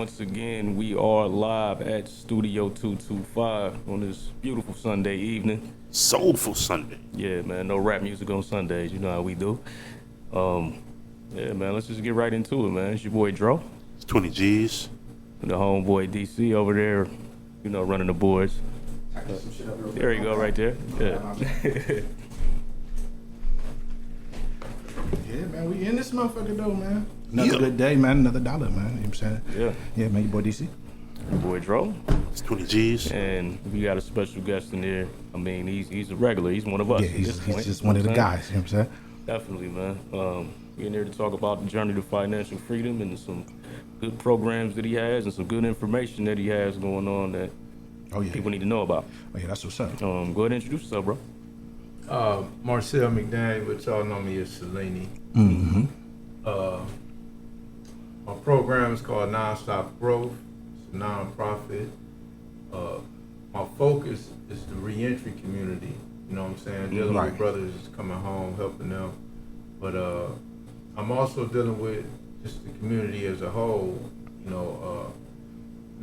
once again, we are live at Studio 225 on this beautiful Sunday evening. Soulful Sunday. Yeah, man, no rap music on Sundays. You know how we do. Yeah, man, let's just get right into it, man. It's your boy Dro. It's 20 G's. And the homeboy DC over there, you know, running the boards. There you go, right there. Yeah. Yeah, man, we in this motherfucker though, man. Another good day, man. Another dollar, man. You know what I'm saying? Yeah. Yeah, man, your boy DC. Your boy Dro. It's 20 G's. And we got a special guest in here. I mean, he's a regular. He's one of us. Yeah, he's just one of the guys. You know what I'm saying? Definitely, man. We're in here to talk about the journey to financial freedom and some good programs that he has and some good information that he has going on that people need to know about. Oh, yeah, that's what's up. Go ahead and introduce yourself, bro. Marcel McDaniel, but y'all know me as Selene. Mm-hmm. My program is called Nonstop Growth. It's a nonprofit. My focus is the reentry community. You know what I'm saying? Dealing with brothers coming home, helping them. But I'm also dealing with just the community as a whole. You know,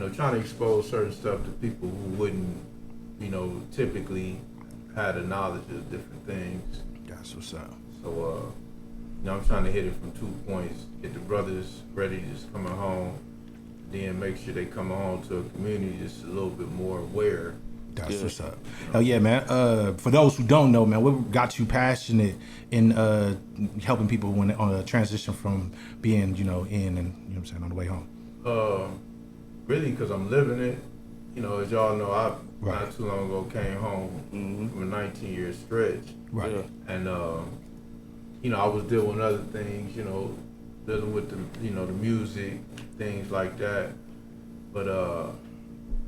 trying to expose certain stuff to people who wouldn't, typically had a knowledge of different things. That's what's up. So, I'm trying to hit it from 2 points. Get the brothers ready just coming home, then make sure they come home to a community that's a little bit more aware. That's what's up. Oh yeah, man. For those who don't know, man, what got you passionate in helping people when on a transition from being, in and what I'm saying, on the way home? Really, because I'm living it. As y'all know, I not too long ago came home from a 19-year stretch. Right. Yeah. And I was dealing with other things, dealing with the music, things like that. But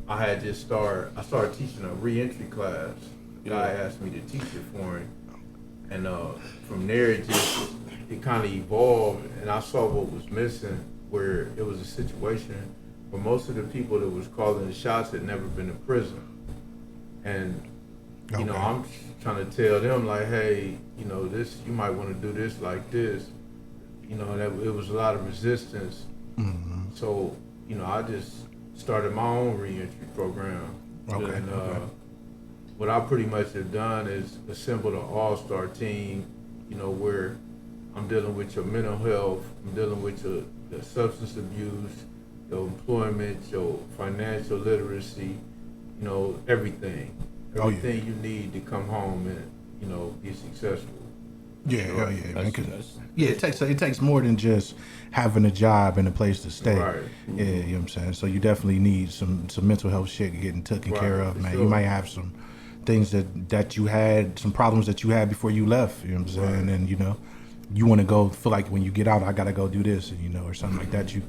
I started teaching a reentry class. The guy asked me to teach it for him. And from there it kind of evolved, and I saw what was missing, where it was a situation where most of the people that was calling the shots had never been to prison. And I'm trying to tell them, like, hey, this, you might want to do this like this. That it was a lot of resistance. Mm-hmm. So, I just started my own reentry program. Okay. And what I pretty much have done is assembled an all-star team, where I'm dealing with your mental health, I'm dealing with your substance abuse, your employment, your financial literacy, everything. Everything you need to come home and, be successful. Yeah, hell yeah, man. It takes more than just having a job and a place to stay. Right. Yeah, you know what I'm saying? So you definitely need some mental health shit getting taken care of, man. Sure. You might have some things that you had, some problems that you had before you left, you know what I'm saying? And, you want to feel like when you get out, I got to go do this, and, or something like that. You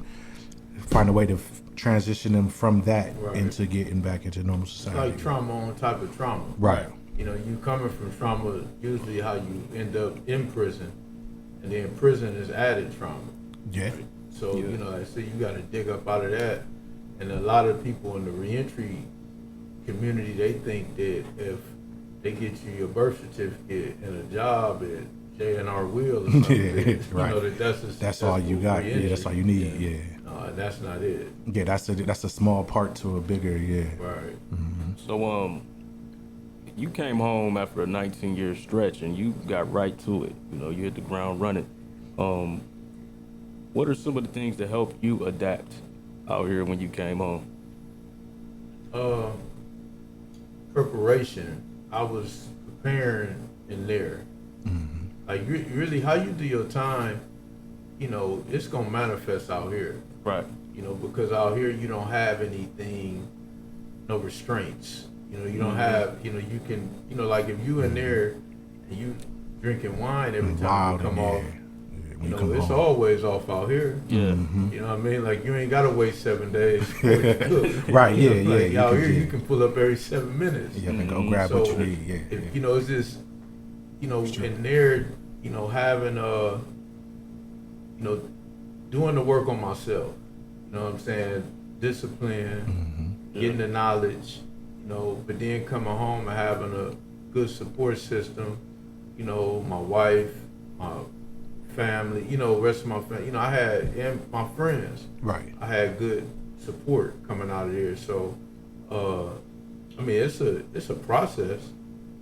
find a way to transition them from that into getting back into normal society. It's like trauma on top of trauma. Right. You coming from trauma, usually how you end up in prison, and then prison is added trauma. Yeah. So, I say you got to dig up out of that. And a lot of people in the reentry community, they think that if they get you your birth certificate and a job at J&R Wheel or something, that's all you got. Reentry. Yeah, that's all you need. Yeah. No, that's not it. Yeah, that's a small part to a bigger. Yeah. Right. Mm-hmm. So, you came home after a 19-year stretch and you got right to it. You hit the ground running. What are some of the things that helped you adapt out here when you came home? Preparation. I was preparing in there. Mm-hmm. Like, really, how you do your time, it's going to manifest out here. Right. Because out here you don't have anything, no restraints. You don't have, you can, like if you in there and you drinking wine every time you come off, it's always off out here. Yeah. Mm-hmm. You know what I mean? Like, you ain't got to wait 7 days before you cook. Right, yeah, Like, yeah. out here you can pull up every 7 minings. Yeah, man, go grab what you need. Yeah. If, it's just, in there, having doing the work on myself. You know what I'm saying? Discipline, getting the knowledge, but then coming home and having a good support system, my wife, my family, rest of my family. I had, and my friends. Right. I had good support coming out of there. So, I mean, it's a process.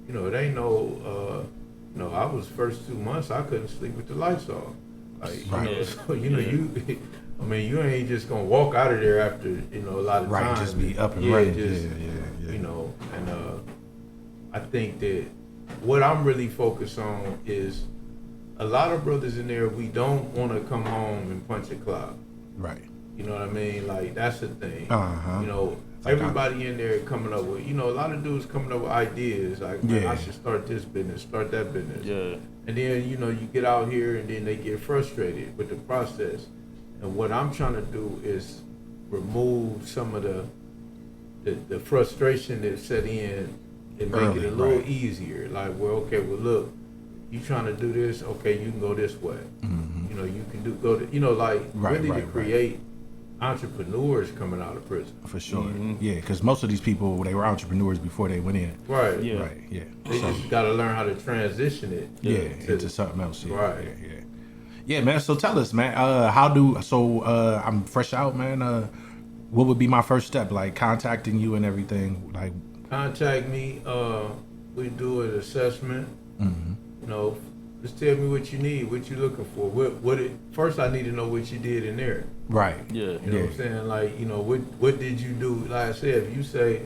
You know, it ain't no. You know, I was first 2 months I couldn't sleep with the lights off. Like, Right. you know, so you know I mean, you ain't just gonna walk out of there after a lot of Right, time. just be up and running. Just, Yeah. You know, and I think that what I'm really focused on is a lot of brothers in there. We don't want to come home and punch a clock. Right. You know what I mean? Like, that's the thing. Uh-huh. You know, everybody in there coming up with, a lot of dudes coming up with ideas. Like, man, Yeah. I should start this business, start that business. Yeah. And then, you get out here and then they get frustrated with the process. And what I'm trying to do is remove some of the frustration that set in and make Early, it a little right. easier. Like, well, okay, well, look, you trying to do this, okay, you can go this way. Mm-hmm. You can really to create entrepreneurs coming out of prison. For sure. Mm-hmm. Yeah, because most of these people, they were entrepreneurs before they went in. Right. Yeah. Right, yeah. They just got to learn how to transition it. Into something else. Yeah, Right. Yeah. Yeah, man. So tell us, man. I'm fresh out, man. What would be my first step? Like contacting you and everything. Like, Contact me. We do an assessment. mm-hmm. Just tell me what you need, what you're looking for. First, I need to know what you did in there. right. Yeah. You know what I'm saying? Like, what did you do? Like I said, if you say,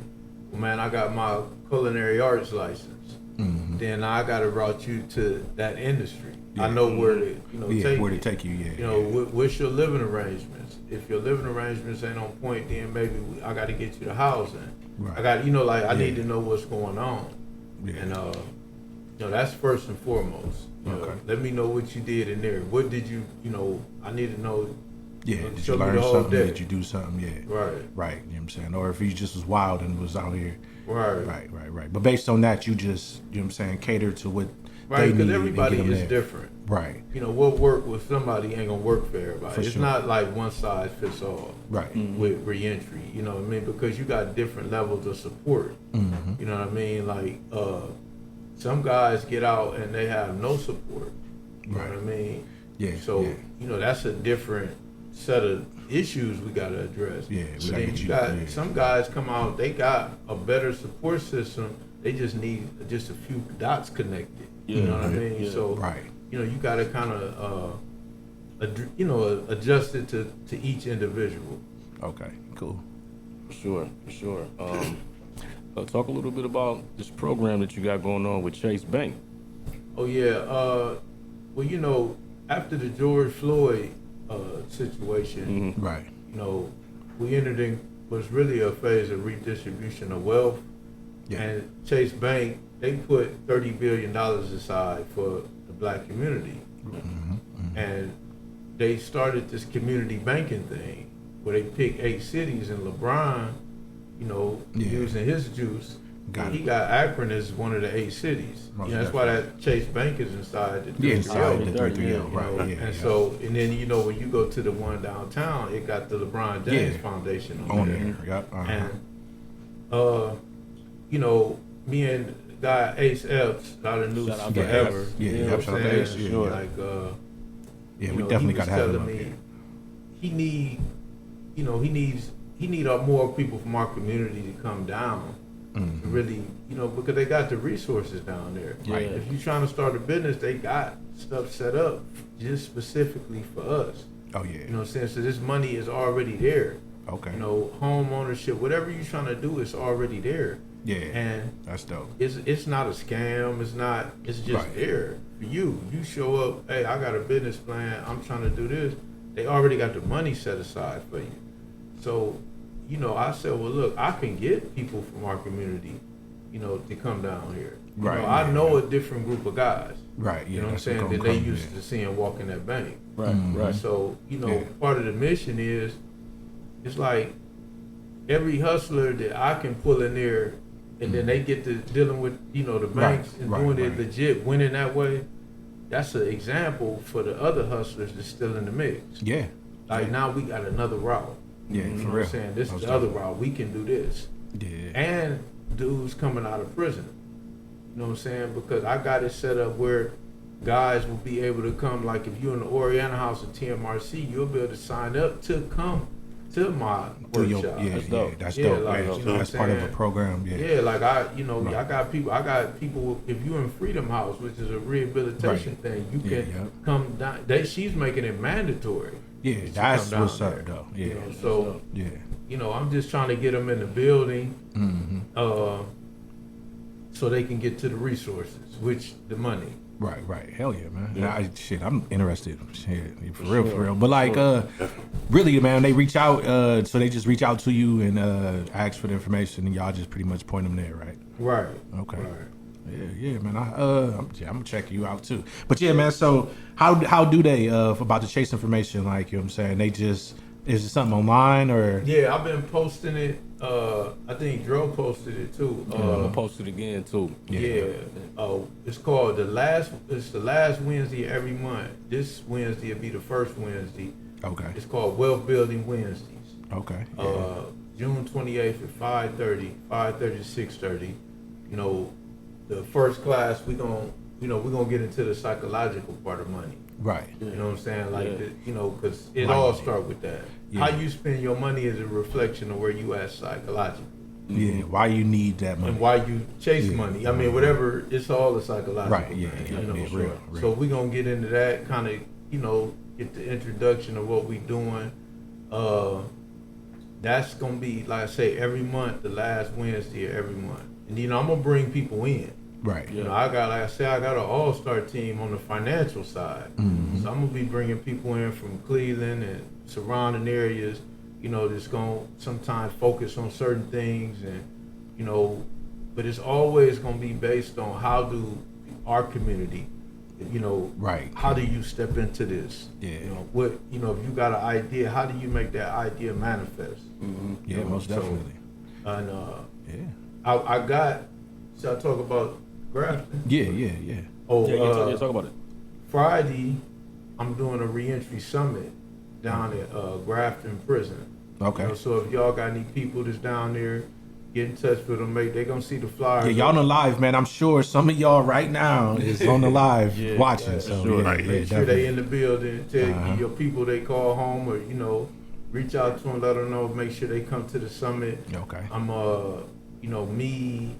well, man, I got my culinary arts license, Mm-hmm. then I got to route you to that industry. I know where to, take where to you. take you. Yeah. What's your living arrangements? If your living arrangements ain't on point, then maybe I got to get you the housing. Right. I got, I need to know what's going on. Yeah. And, that's first and foremost. Okay. Let me know what you did in there. What did you, I need to know. Yeah. Did show you me learn the whole something? day. Did you do something? Yeah. Right. Right. You know what I'm saying? Or if he just was wild and was out here. Right. Right. But based on that, you just, you know what I'm saying, cater to what Right, they because need everybody and get is them there. different. Right. What work with somebody ain't gonna work for everybody. For It's sure. not like one size fits all. Right. With reentry, you know what I mean? Because you got different levels of support. Mm-hmm. You know what I mean? Like, some guys get out and they have no support. You know what I mean? Yeah. So, yeah. that's a different set of issues we got to address. Yeah, we So gotta then get you you- got yeah. some guys come out, they got a better support system. They just need just a few dots connected. You know what I mean? Yeah. So, Right. you got to kind of, adjust it to each individual. Okay. Cool. For sure. Talk a little bit about this program that you got going on with Chase Bank. Oh yeah. Well, after the George Floyd situation, Right. we entered in was really a phase of redistribution of wealth. Yeah. And Chase Bank, they put $30 billion aside for the black community. And they started this community banking thing where they picked 8 cities, and LeBron, Yeah. using his juice, Got he it. got Akron as one of the 8 cities. Most That's why that Chase Bank is inside the Yeah, 330. inside the 330, 330, right. Yeah. And yeah. so, and then when you go to the one downtown, it got the LeBron James Yeah. Foundation On there. there. Yep. Uh-huh. And me and guy Ace Epps out of News Shout out to Forever. Epps. Yeah, you know Epps, what I'm shout out to saying? Ace, yeah, Sure. yeah. Like, Yeah, we he definitely was got to have him telling up me here. he need more people from our community to come down. To really, because they got the resources down there. Right. If you're trying to start a business, they got stuff set up just specifically for us. Oh, yeah. You know what I'm saying? So this money is already there. Okay. Home ownership, whatever you're trying to do, is already there. Yeah. And That's dope. it's not a scam. It's just Right. there for you. You show up, hey, I got a business plan. I'm trying to do this. They already got the money set aside for you. So, I said, well, look, I can get people from our community, to come down here. Right, I yeah, know a different group of guys. Right. Yeah. You know what I'm that's saying? gonna That they come, used yeah. to seeing walking that bank. Right. Right. So, Yeah. part of the mission is, it's like every hustler that I can pull in there, and then they get to dealing with, the banks and doing it legit, winning that way. That's an example for the other hustlers that's still in the mix. Yeah. Like, now we got another route. Yeah, You for know what real. I'm saying? This is Most the other definitely. route. We can do this. Yeah. And dudes coming out of prison. You know what I'm saying? Because I got it set up where guys will be able to come, like if you're in the Oriental House at TMRC, you'll be able to sign up to come to my workshop. That's dope. That's Yeah, dope. like, Yeah, you know that's what part I'm of a saying? program. Yeah. Yeah, like I Right. got people. If you in Freedom House, which is a rehabilitation thing, you can come down. She's making it mandatory. Yeah, that's what's up, though. Yeah. You know, so yeah. You know, I'm just trying to get them in the building, so they can get to the resources, which the money. Right. Hell yeah, man. Yeah. I'm interested. Shit, for real. But like, really, man, they reach out. So they just reach out to you and ask for the information, and y'all just pretty much point them there, right? Right. Okay. Right. Yeah, man. I'm gonna check you out too. But yeah, man. So how do they about the chase information? Like, you know what I'm saying? They just is it something online or? Yeah, I've been posting it. I think Dro posted it too. I'm gonna post it again too. Yeah. It's called the last Wednesday every month. This Wednesday will be the first Wednesday. Okay. It's called Wealth Building Wednesdays. Okay. June 28th at 5:30 to 6:30. You know, the first class we're gonna get into the psychological part of money. Right. You know what I'm saying? Like, because it all starts with that. Yeah. How you spend your money is a reflection of where you at psychologically. Yeah. Why you need that money? And why you chase money. I mean, whatever, it's all the psychological. Right, yeah, real. So we're going to get into that, kind of, get the introduction of what we doing. That's going to be, like I say, every month, the last Wednesday of every month. And, I'm going to bring people in. Right. You know, I got an all-star team on the financial side. Mm-hmm. So I'm going to be bringing people in from Cleveland and surrounding areas, that's going to sometimes focus on certain things and, but it's always going to be based on how do our community, right. How do you step into this? Yeah. If you got an idea, how do you make that idea manifest? Mm-hmm. Yeah, most definitely. And I got, should I talk about grafting? Yeah. Oh, talk about it. Friday, I'm doing a reentry summit down at Grafton Prison. Okay. So if y'all got any people that's down there, get in touch with them. They gonna see the flyer. Yeah, y'all on the live, man. I'm sure some of y'all right now is on the live watching. So sure. Make sure they in the building. Tell your people they call home or reach out to them, let them know. Make sure they come to the summit. Okay. I'm me,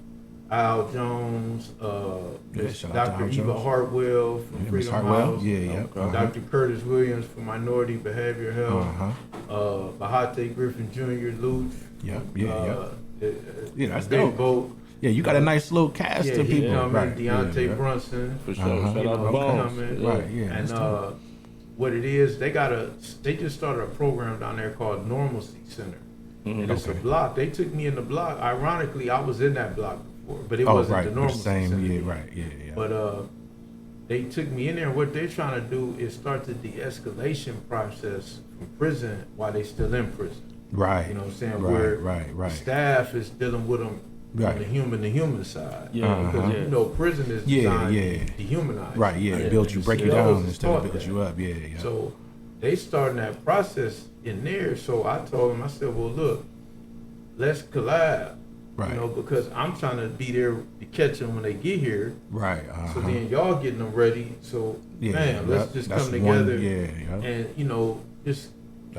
Al Jones, Dr. Eva Hartwell from Freedom House. Dr. Curtis Williams from Minority Behavioral Health. Bahate Griffin Jr. Luch. Yeah, that's dope. Boat. Yeah, you got a nice little cast of people. Right. Deontay Brunson. For sure. Shout out to Bones. Right, yeah. And what it is, they just started a program down there called Normalcy Center. And it's a block. They took me in the block. Ironically, I was in that block before, but it wasn't the Normalcy Center. Yeah. But they took me in there. What they're trying to do is start the de-escalation process from prison while they still in prison. Right. You know what I'm saying? Right. The staff is dealing with them on the human side. Yeah. Because prison is designed to dehumanize. Right. Yeah. Build you, break you down instead of build you up. Yeah. So they starting that process in there. So I told them, I said, well, look, let's collab. Right. Because I'm trying to be there to catch them when they get here. Right. So then y'all getting them ready. So let's just come together. And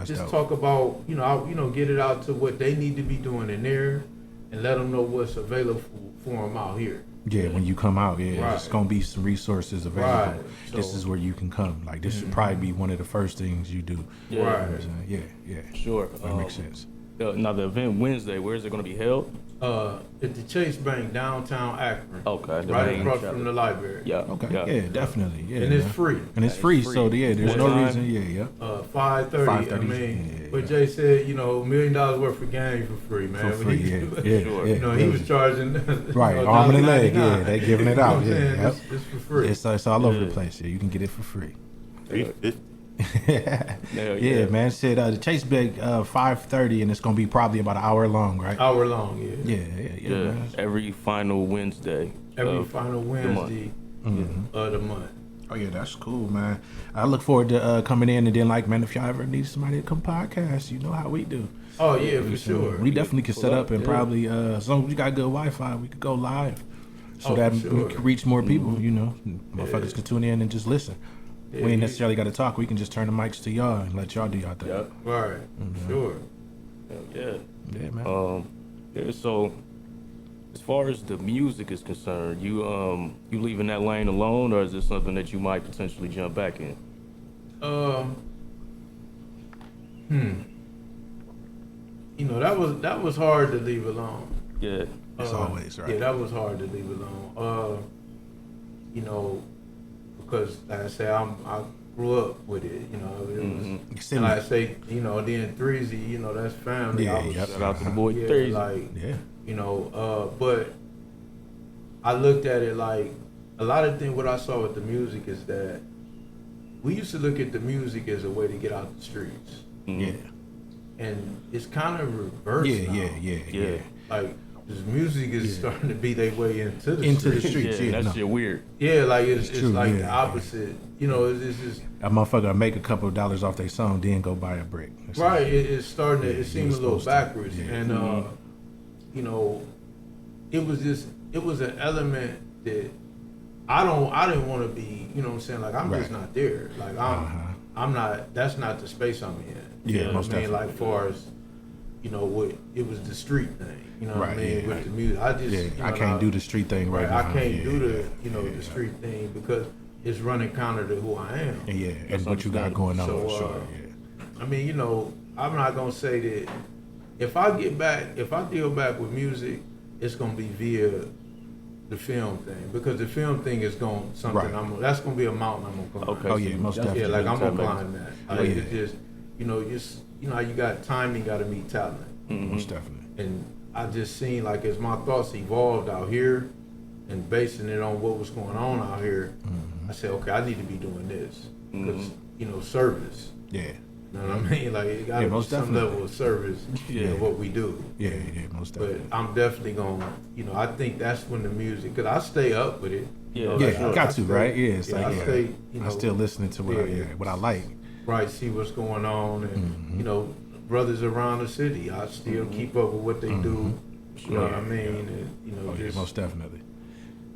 just talk about get it out to what they need to be doing in there, and let them know what's available for them out here. Yeah, when you come out, it's gonna be some resources available. Right. So, this is where you can come. Like this should probably be one of the first things you do. Yeah. Right. Yeah. Sure. That makes sense. Now the event Wednesday, where is it going to be held? At the Chase Bank, downtown Akron. Okay. Right across from the library. Yeah. Okay. Yeah, definitely. Yeah. And it's free. And it's free. So there's no reason. Yeah. 5:30. I mean, but Jay said, $1 million worth of game for free, man. For free. He was charging. Right. Arm and a leg. Yeah. They giving it out. It's for free. It's all over the place. Yeah. You can get it for free. Yeah, man. Said the Chase Bank 5:30, and it's gonna be probably about an hour long, right? Hour long, yeah. Yeah. Man. Every final Wednesday. Final Wednesday of the month. Oh yeah, that's cool, man. I look forward to coming in, and then man, if y'all ever need somebody to come podcast, you know how we do. Oh yeah, for sure. We definitely could set up and probably as long as we got good Wi-Fi, we could go live, so that we can reach more people. Motherfuckers can tune in and just listen. We ain't necessarily got to talk. We can just turn the mics to y'all and let y'all do y'all thing. Right. Sure. Yeah. Yeah, man. Yeah. So, as far as the music is concerned, you leaving that lane alone, or is this something that you might potentially jump back in? You know, that was hard to leave alone. Yeah. It's always right. Yeah, that was hard to leave alone. You know, because like I say, I grew up with it. You know, it was, and like I say, you know, then Threezy, you know, that's family. Yeah, Shout out to the boy yeah, Threezy. like, Yeah. you know, but I looked at it like a lot of things. What I saw with the music is that we used to look at the music as a way to get out the streets. Yeah. And it's kind of reversed now. Yeah. Like, this music is starting to be their way into the streets. Yeah, that shit weird. Yeah, like it's true, like yeah. the opposite. You know, it's just A motherfucker make a couple of dollars off their song, then go buy a brick. That's right. it. It's starting to. Yeah, It seems a you're little supposed to. backwards, Yeah. and you know, it was an element that I didn't want to be. You know what I'm saying? Like I'm just Right. not there. Like I'm not. That's not the space I'm in. Yeah, you know most what I mean? definitely. Like far as you know, what it was the street thing. You know what I Right, mean? yeah. With the music, I just Yeah, you know, I can't do the street thing right now. I can't Yeah, do the yeah, you know yeah, the street thing because it's running counter to who I am. Yeah, and what you got going on, So, for sure. Yeah. I mean, you know, I'm not gonna say that if I deal back with music, it's gonna be via the film thing because the film thing is going something. Right. That's gonna be a mountain I'm gonna climb. Okay. Oh yeah, most definitely. Yeah, like I'm gonna climb that. Oh, Like, yeah. it's just you know, how you got timing, got to meet talent, Most definitely. and I just seen like as my thoughts evolved out here, and basing it on what was going on out here, I said, okay, I need to be doing this because you know, service. Yeah. You know what I mean? Like it got to be most some definitely. level of service in what we do. Yeah, most But definitely. I'm definitely gonna, you know, I think that's when the music, cause I stay up with it. You know, Yeah, like, Yeah, I got to, stay- right? Yeah, it's like, I yeah. stay, you know, I'm still listening to what I like. right, see what's going on, and you know, brothers around the city, I still keep up with what they do. You know what I mean? And, you know, Oh, yeah, just most definitely.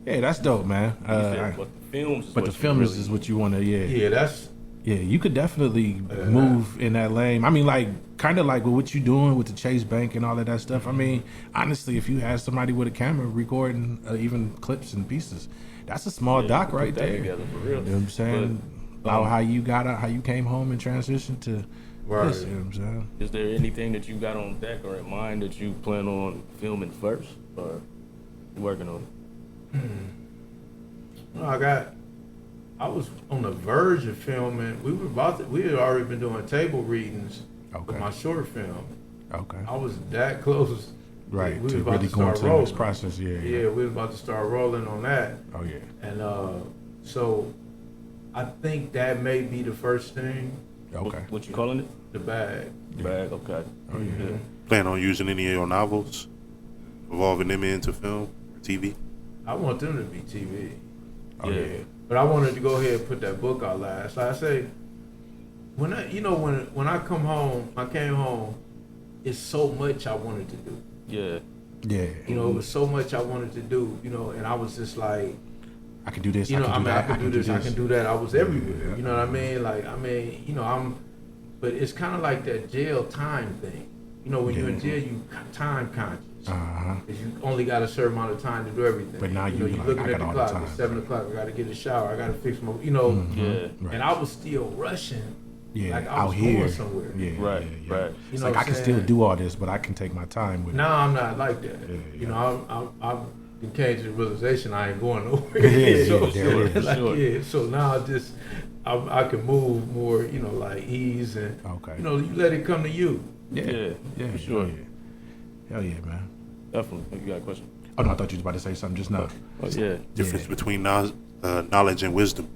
Yeah, that's dope, man. But the films is But what the you film really- is what you want to, yeah, that's Yeah, you could definitely move in that lane. I mean, like, kind of like with what you doing with the Chase Bank and all of that stuff. I mean, honestly, if you had somebody with a camera recording even clips and pieces, that's a small doc put right that there. together for real. You know what I'm saying? But, About how you got out, how you came home and transitioned to Right. this. You know what I'm saying? Is there anything that you got on deck or in mind that you plan on filming first, or you working on it? no, I was on the verge of filming. We had already been doing table readings Okay. with my short film. Okay. I was that close. Right. We was To about really to go start into the rolling. next process. Yeah. Yeah, we was about to start rolling on that. Oh, yeah. And so I think that may be the first thing, Okay. What you calling it? the bag. Bag. Okay. Oh, yeah. Plan on using any of your novels, evolving them into film, TV? I want them to be TV. Oh, Yeah. yeah. But I wanted to go ahead and put that book out last. Like I say, when I come home, I came home, it's so much I wanted to do. Yeah. Yeah. You know, it was so much I wanted to do, you know, and I was just like, I can do this. you know, I can do I that. can do this, I can do that. I was everywhere. Yeah. You know what I mean? Like, you know, but it's kind of like that jail time thing. You know, when you're in jail, you time conscious. Uh-huh. Cause you only got a certain amount of time to do everything. But now you know, you you're like, looking I at got the all the clock. time. It's 7 o'clock. I got to get a shower. I got to fix my, you know. Yeah. Right. And I was still rushing. Yeah, Like I out was here. going somewhere. Yeah, Right, yeah, yeah. right. You It's know like what I can I'm still saying? do all this, but I can take my time with it. Now I'm not like that. Yeah. You know, I've came to the realization I ain't going nowhere. Yeah, so, yeah, for like, sure. yeah, so now I can move more, you know, like ease and, Okay. you know, you let it come to you. Yeah. Yeah, For sure. Yeah. Hell yeah, man. Definitely. You got a question? Oh no, I thought you was about to say something just now. Oh yeah. Difference Yeah. between knowledge and wisdom.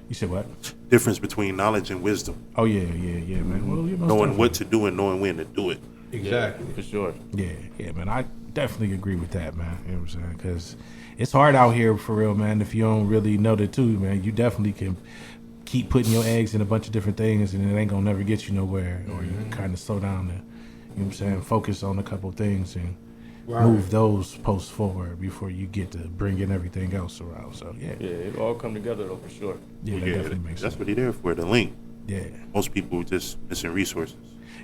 You said what? Difference between knowledge and wisdom. Oh yeah, man. Well, you most Knowing definitely- what to do and knowing when to do it. Exactly. Yeah, for sure. Yeah, man. I definitely agree with that, man. You know what I'm saying? Because it's hard out here for real, man. If you don't really know the two, man, you definitely can keep putting your eggs in a bunch of different things, and it ain't gonna never get you nowhere. Or you can kind of slow down and, you know what I'm saying, focus on a couple things and move those posts forward before you get to bringing everything else around. So yeah, Yeah, it all come together though for sure. that Yeah, definitely makes that's sense. what he there for, the link. Yeah. Most people just missing resources.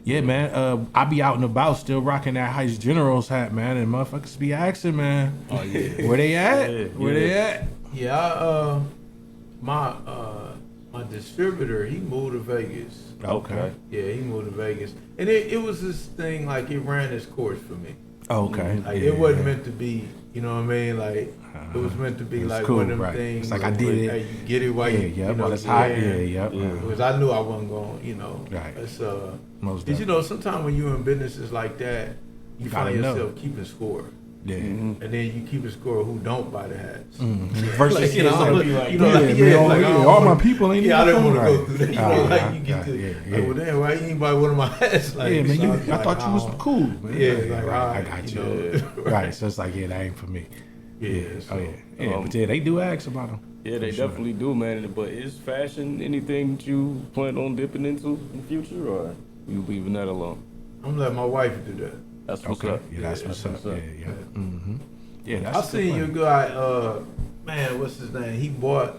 Yeah, man. I be out and about still rocking that Heights Generals hat, man, and motherfuckers be asking, man. Oh yeah. Where they at? Yeah, Where they at? Yeah, my distributor, he moved to Vegas. Okay. Yeah, he moved to Vegas, and it was this thing like it ran its course for me. Okay. Like it wasn't meant to be, you know what I mean? Like it was meant to be like cool, one of them right. things. It's like I did it. Hey, you get it while you while know, it's hot. yeah. Because I knew I wasn't going, you know. Right. It's Most because you know, sometimes when you're in businesses like that, you gotta find know. yourself keeping score. Yeah. And then you keep a score of who don't buy the hats. Versus, Like, you know, like, all my people ain't I even didn't want to right. go through that. You know, like you get to, like, well, damn, why you ain't buy one of my hats? Like, Yeah, man, so I thought you was cool, man. Yeah, Like, like, right, I alright, got you you. know. Right, so it's like, yeah, that ain't for me. Yeah. Oh, So, yeah. But yeah, they do ask about them. Yeah, they definitely do, man. But is fashion anything that you plan on dipping into in the future, or you leaving that alone? I'm gonna let my wife do that. That's what's Okay. up. Yeah, that's what's up. Yeah. Mm-hmm. Yeah, that's I a good seen your plan. guy, man, what's his name? He bought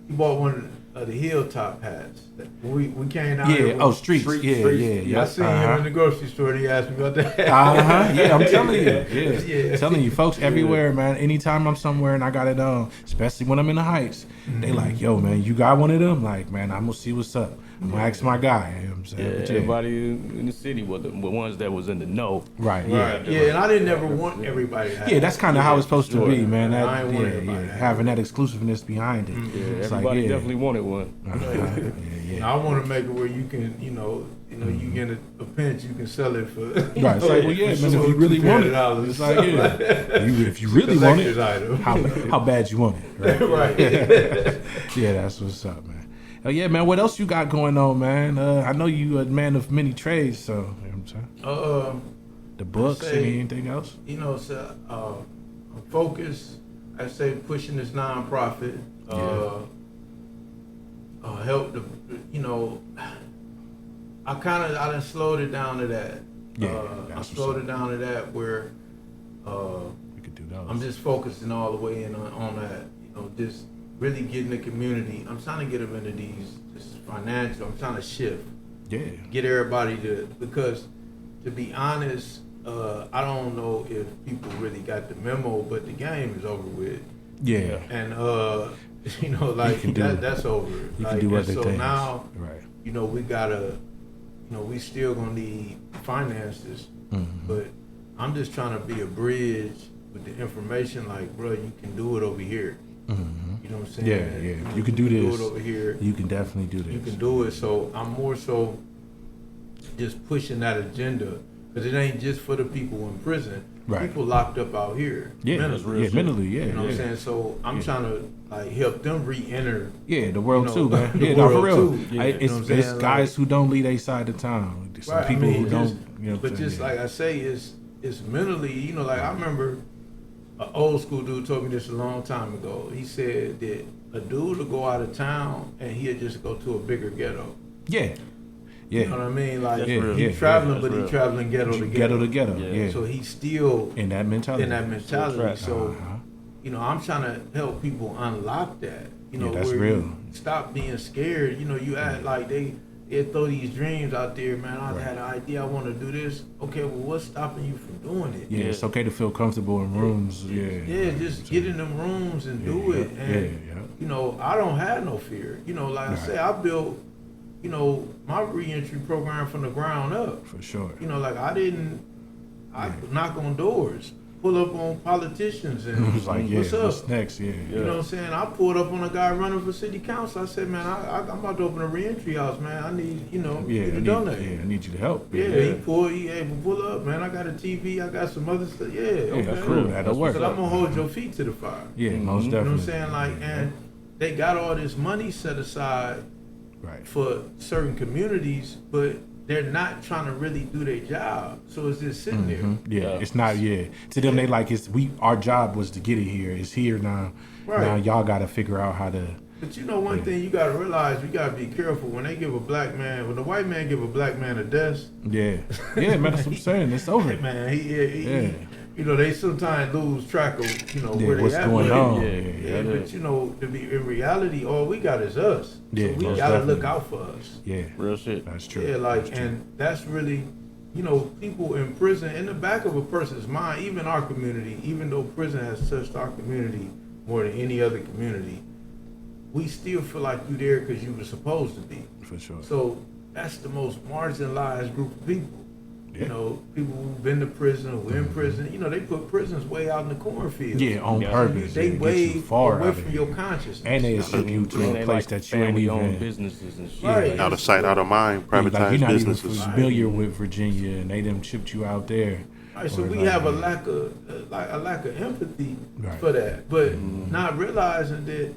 one of the Hilltop hats. We came out here. Yeah, streets. Yeah. I seen him in the grocery store. And he asked me about that. Yeah, I'm telling you. Yeah. Yeah. Telling you, folks everywhere, man. Anytime I'm somewhere and I got it on, especially when I'm in the Heights, they like, yo, man, you got one of them? Like, man, I'm gonna see what's up. I'm gonna ask my guy. You know what I'm saying? Yeah, But everybody in the city was the ones that was in the know. Right, yeah. Yeah, and I didn't ever want everybody to have Yeah, that's kind of how it's supposed to be, man. That, I ain't worried about that. having that exclusiveness behind it. Yeah, It's everybody like, definitely wanted one. Yeah. I want to make it where you can, you get a pinch, you can sell it for. Right, it's like, well, yeah, man, if you really want it, it's like, yeah. If you really want it, how bad you want it, right? Right. Yeah, that's what's up, man. Oh, yeah, man, what else you got going on, man? I know you a man of many trades, so, you know what I'm saying? The books, anything else? You know, so, I'm focused. I say pushing this nonprofit. Help the, I done slowed it down to that. I slowed it down to that where we could do those. I'm just focusing all the way in on that. Just really getting the community. I'm trying to get them into these just financial. I'm trying to shift. Yeah. Get everybody because to be honest, I don't know if people really got the memo, but the game is over with. Yeah. And that's over. You can do other so things. now, right. We gotta, we still gonna need finances, but I'm just trying to be a bridge with the information. Like, bro, you can do it over here. You know what I'm saying? Yeah. You can do this. Do it over here. You can definitely do this. You can do it. So I'm more so just pushing that agenda because it ain't just for the people in prison. Right. People locked up out here. Yeah, mentally, yeah. You know what I'm saying? So I'm trying to like help them re-enter. Yeah, the world too, man. The Yeah, no, for world real. too. Yeah, It's guys who don't leave their side of town. Some Right, people who don't. But just like I say, it's mentally. Like I remember an old school dude told me this a long time ago. He said that a dude will go out of town and he'll just go to a bigger ghetto. Yeah. Yeah. You know what I mean? Like he's traveling, but he's traveling ghetto to ghetto. Ghetto to ghetto. Yeah. So he's still in that mentality. So, I'm trying to help people unlock that. That's where real. You stop being scared. You act like they throw these dreams out there, man. I had an idea. I want to do this. Okay, well, what's stopping you from doing it? Yeah, it's okay to feel comfortable in rooms. Yeah, just get in them rooms and do it. And I don't have no fear. Like I say, I built. My reentry program from the ground up. For sure. I knock on doors, pull up on politicians and was like, what's up? What's next? Yeah. You know what I'm saying? I pulled up on a guy running for city council. I said, man, I'm about to open a reentry house, man. I need, you to donate. Yeah, I need you to help. Yeah, he able to pull up, man. I got a TV, I got some other stuff. Yeah, okay. That's cool. That'll work. Because I'm gonna hold your feet to the fire. Yeah, most definitely. You know what I'm saying? Like, and they got all this money set aside for certain communities, but they're not trying to really do their job. So it's just sitting there. Yeah, it's not, To them, they like, our job was to get it here. It's here now. Right. Now y'all got to figure out how to. But one thing you got to realize, we got to be careful when they give a black man, when the white man give a black man a desk. Yeah, man, that's what I'm saying. It's over. Man, you know, they sometimes lose track of, you know, where they what's at. going on. Yeah, but you know, in reality, all we got is us. Yeah, so we most gotta definitely. look out for us. Yeah, Real shit. that's true. Yeah, like, That's true. and that's really, you know, people in prison, in the back of a person's mind, even our community, even though prison has touched our community more than any other community, we still feel like you there because you were supposed to be. For sure. So that's the most marginalized group of people. Yeah. You know, people who've been to prison, who in prison, you know, they put prisons way out in the cornfield. Yeah, on Yeah. purpose. They Get way you far away out from of your here. consciousness. And they send you to And a they place like that you ain't family-owned even. businesses and shit. Right. Out of sight, out of mind, Like, privatized you're not businesses. even familiar with Virginia, and they done shipped you out there. Right, so Or we like, have a lack of empathy Right. for that, but not realizing that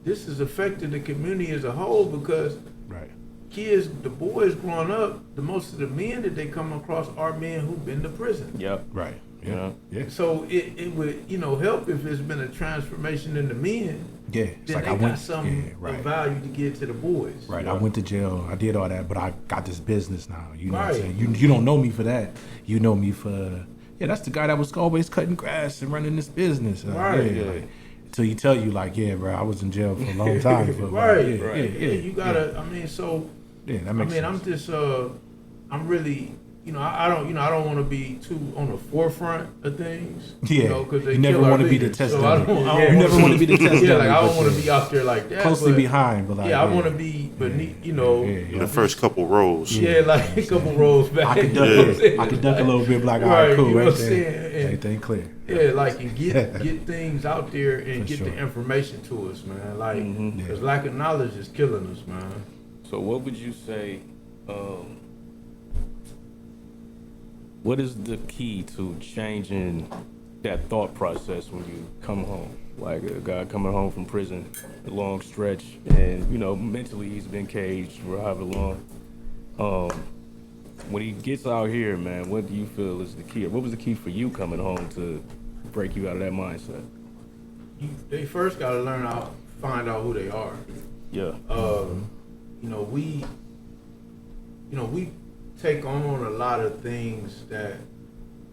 this is affecting the community as a whole because Right. kids, the boys growing up, the most of the men that they come across are men who've been to prison. Yep. Right. Yeah. Yeah. Yeah. So it would, you know, help if there's been a transformation in the men. Yeah. It's Then like they I got went. some Yeah. Right. of value to give to the boys. Right. I went to jail. I did all that, but I got this business now. You know what I'm Right. saying? You don't know me for that. You know me for that's the guy that was always cutting grass and running this business. Right. Yeah. Like, until he tell you like, yeah, bro, I was in jail for a long time. But Right. Yeah. Right. Yeah. You gotta. I mean, so. Yeah. That I makes mean, sense. I'm just. I'm really. You know, I don't. You know, I don't want to be too on the forefront of things. Yeah. You know, because they You never kill our want to be the leaders. test So I dummy. don't, I You don't never wanna want to be the test Yeah, dummy. like I but don't want to yeah. be out there like that. Closely but, behind, but like Yeah, I want to be beneath. You know. In the first couple rows. Yeah, like a couple rows back. I could duck. You know what I'm saying? I could duck a little bit. Like, all Right, right, cool. you know what I'm Everything, saying? And- everything clear. Yeah, like and get things out there and For get sure. the information to us, man. Like, Mhm. Yeah. because lack of knowledge is killing us, man. So what would you say, what is the key to changing that thought process when you come home? Like a guy coming home from prison, a long stretch, and, you know, mentally he's been caged for however long. When he gets out here, man, what do you feel is the key? Or what was the key for you coming home to break you out of that mindset? They first got to learn how, find out who they are. Yeah. You know, we take on a lot of things that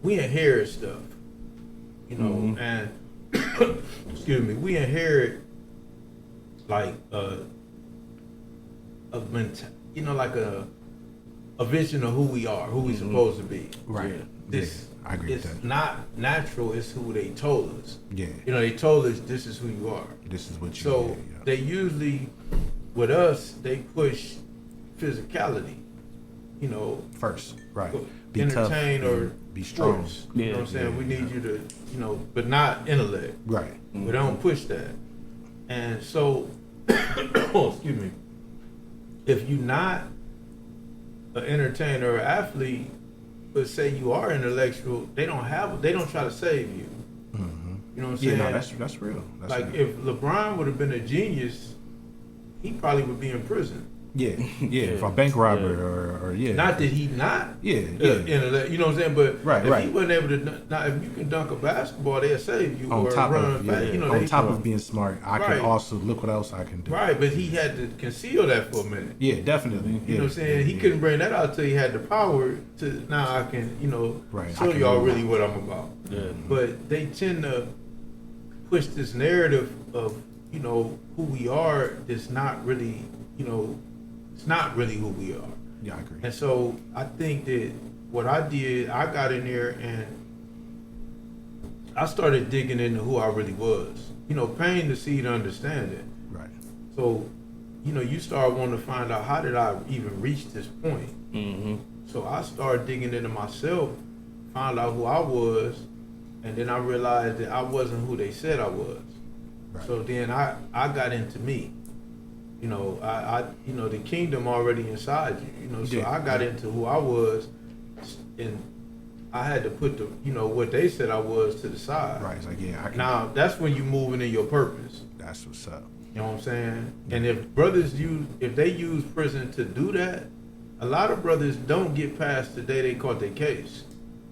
we inherit stuff, you know, and excuse me, we inherit like you know, like a vision of who we are, who we supposed to be. Right. Yeah. This I agree with it's that. not natural. It's who they told us. Yeah. You know, they told us this is who you are. This is what you. So yeah. they usually, with us, they push physicality. You know, First, right. entertain tough, or be strong. sports. You know what I'm saying? Yeah, We need you to, you know, but not intellect. Right. We don't push that. And so, excuse me, if you're not an entertainer or athlete, but say you are intellectual, they don't try to save you. You know what I'm Yeah, saying? no, that's real. That's Like real. if LeBron would have been a genius, he probably would be in prison. Yeah, if a bank robber or yeah. Not that he not. Yeah. You know what I'm saying? But Right, if right. he wasn't able to, now if you can dunk a basketball, they'll save you on or top run of fast. You know, on they- top of being smart, I Right. can also look what else I can do. right. But he had to conceal that for a minute. Yeah, definitely. You know what I'm saying? He couldn't bring that out till he had the power to. Now I can, you know, Right, I show can y'all do really what I'm about. Yeah. But they tend to push this narrative of, you know, who we are. That's not really, you know, it's not really who we are. Yeah, I agree. And so I think that what I did, I got in there and I started digging into who I really was. You know, paying the seed to understand it. Right. So, you know, you start wanting to find out how did I even reach this point. So I started digging into myself, found out who I was, and then I realized that I wasn't who they said I was. Right. So then I got into me. You know, I you know, the kingdom already inside you. You know, so Yeah. I got into who I was, and I had to put the, you know, what they said I was to the side. Right. It's like yeah, I can. Now that's when you moving in your purpose. That's what's up. You know what I'm saying? And if brothers if they use prison to do that, a lot of brothers don't get past the day they caught their case.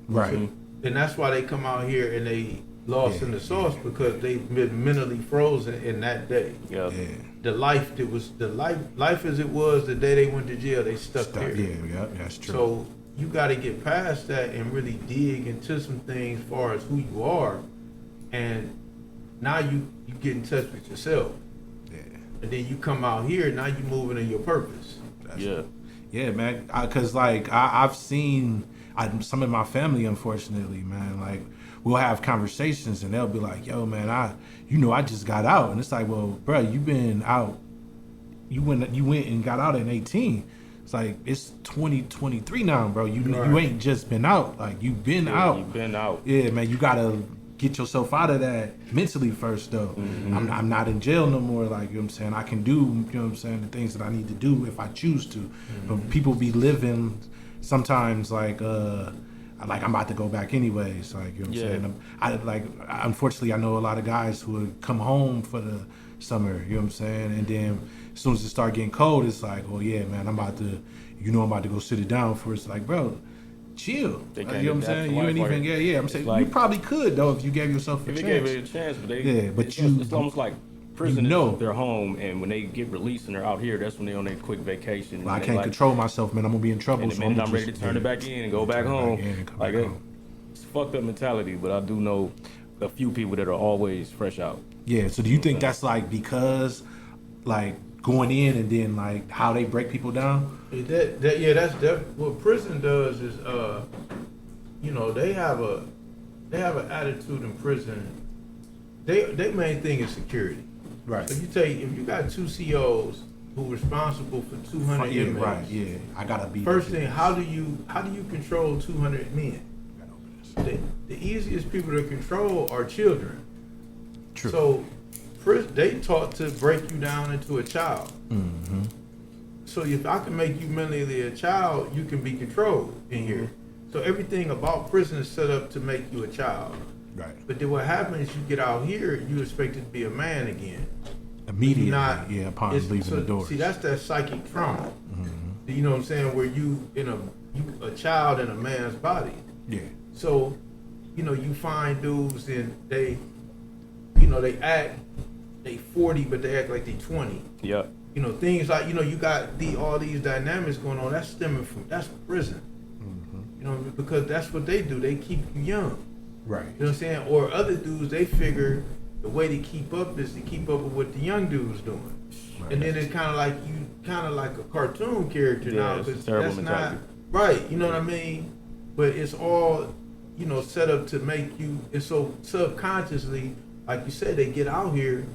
Right. And that's why they come out here and they lost in the sauce because they've been mentally frozen in that day. Yeah. Yeah. The life that was the life as it was the day they went to jail, they stuck there. Yeah. Yeah. That's true. So you got to get past that and really dig into some things as far as who you are, and now you get in touch with yourself. Yeah. And then you come out here, now you moving in your purpose. Yeah, man. Because like I've seen some of my family, unfortunately, man. Like we'll have conversations and they'll be like, "Yo, man, I just got out," and it's like, "Well, bro, you've been out. You went and got out at 18. It's like it's 2023 now, bro. You ain't just been out. Like you've been out. You've been out. Yeah, man. You gotta get yourself out of that mentally first, though. Mm-hmm. I'm not in jail no more. Like, you know what I'm saying? I can do, you know what I'm saying, the things that I need to do if I choose to. But people be living sometimes like I'm about to go back anyways. Like, you know what I'm saying? Unfortunately, I know a lot of guys who would come home for the summer, you know what I'm saying? And then as soon as it start getting cold, it's like, oh yeah, man, I'm about to go sit it down for. It's like, bro, chill. You know what I'm saying? You ain't even, I'm saying, like, you probably could though if you gave yourself a chance. If you gave it a chance, but it's almost like prison is their home, and when they get released and they're out here, that's when they're on their quick vacation. Well, I can't control myself, man. I'm gonna be in trouble. And the minute I'm ready to turn it back in and go back home, it's a fucked up mentality. But I do know a few people that are always fresh out. Yeah. So do you think that's like because like going in and then like how they break people down? That's what prison does is they have an attitude in prison. Their main thing is security. Right. So if you got two COs who are responsible for 200 inmates. Right. Yeah. I gotta be first thing. How do you control 200 men? The easiest people to control are children. True. So they taught to break you down into a child. Mm-hmm. So if I can make you mentally a child, you can be controlled in here. So everything about prison is set up to make you a child. Right. But then what happens, you get out here, you expect to be a man again. Immediately, upon leaving the door. See, that's that psychic trauma. Mm-hmm. You know what I'm saying? Where you a child in a man's body. Yeah. So, you find dudes and they act, they 40, but they act like they 20. Yeah. Things like, you got all these dynamics going on. That's stemming from, that's prison. Mm-hmm. Because that's what they do. They keep you young. Right. You know what I'm saying? Or other dudes, they figure the way to keep up is to keep up with what the young dude's doing. Right. And then it's kind of like a cartoon character now. It's a terrible mentality. Not right. You know what I mean? But it's all, set up to make you, and so subconsciously, like you said, they get out here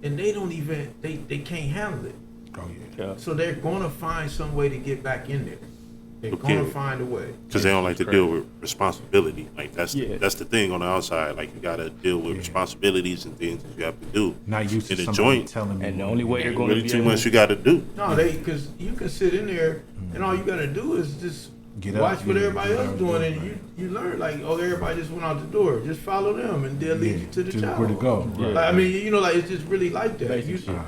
and they don't even, they can't handle it. Oh, yeah. So they're going to find some way to get back in there. They're going to find a way. Because they don't like to deal with responsibility. Like, that's the thing on the outside. Like, you got to deal with responsibilities and things that you have to do. Not used to in the somebody joint. telling me. And the only way they're going really to be too much you got to do. No, because you can sit in there and all you got to do is just watch what everybody else doing, and you learn like, oh, everybody just went out the door. Just follow them, and they'll lead you to the child. Where to go? Right. Like, I mean, like it's just really like that. Basically.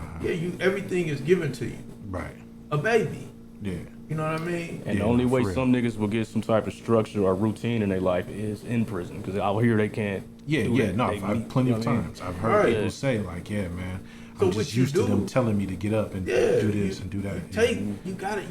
Everything is given to you. Right. A baby. Yeah. You know what I mean? And the only way for real. some niggas will get some type of structure or routine in their life is in prison, because out here they can't. I've plenty of times I've heard people say like, yeah, man, I'm just used to them telling me to get up and do this and do that.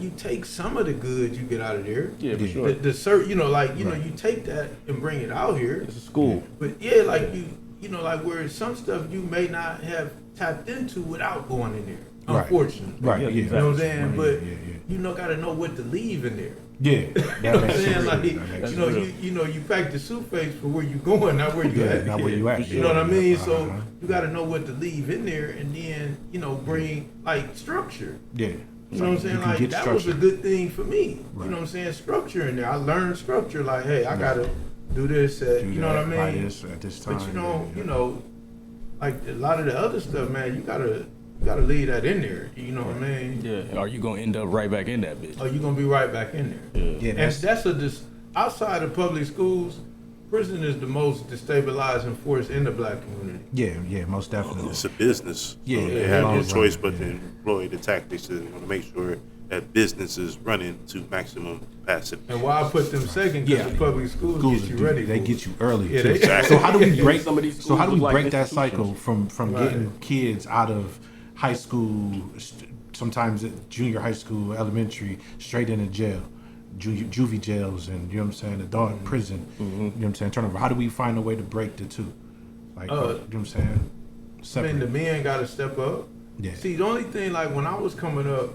You take some of the good you get out of there. Yeah, for sure. You take that and bring it out here. It's a school. But like where some stuff you may not have tapped into without going in there. Unfortunately. Right. Yeah, Yeah. You know what I'm saying? Right. But got to know what to leave in there. Yeah. You know what I'm saying? You pack the suitcase for where you going, not where you at. Not where you at. You know what I mean? So you got to know what to leave in there, and then bring like structure. Yeah. You know what I'm saying? Like that was a good thing for me. Right. You know what I'm saying? Structure in there. I learned structure. Like, hey, I gotta do this at you know what I mean? By this at this time. But like a lot of the other stuff, man, you gotta leave that in there. You know what I mean? Yeah. Are you gonna end up right back in that bitch? Or you gonna be right back in there? Yeah. And outside of public schools, prison is the most destabilizing force in the black community. Yeah, most definitely. It's a business. Yeah, so they have no choice but to employ the tactics to make sure that business is running to maximum capacity. And why I put them second? Because the public schools get you ready. They get you early. Yeah, too. Exactly. So how do we break? Some of these schools So how do we look like break that cycle from Right. getting kids out of high school, sometimes junior high school, elementary, straight into jail? juvie jails and, you know what I'm saying, adult prison. You know what I'm saying, turnover. How do we find a way to break the two? Like, you know what I'm saying? I mean, Separate. the men got to step up. Yeah. See, the only thing, like, when I was coming up,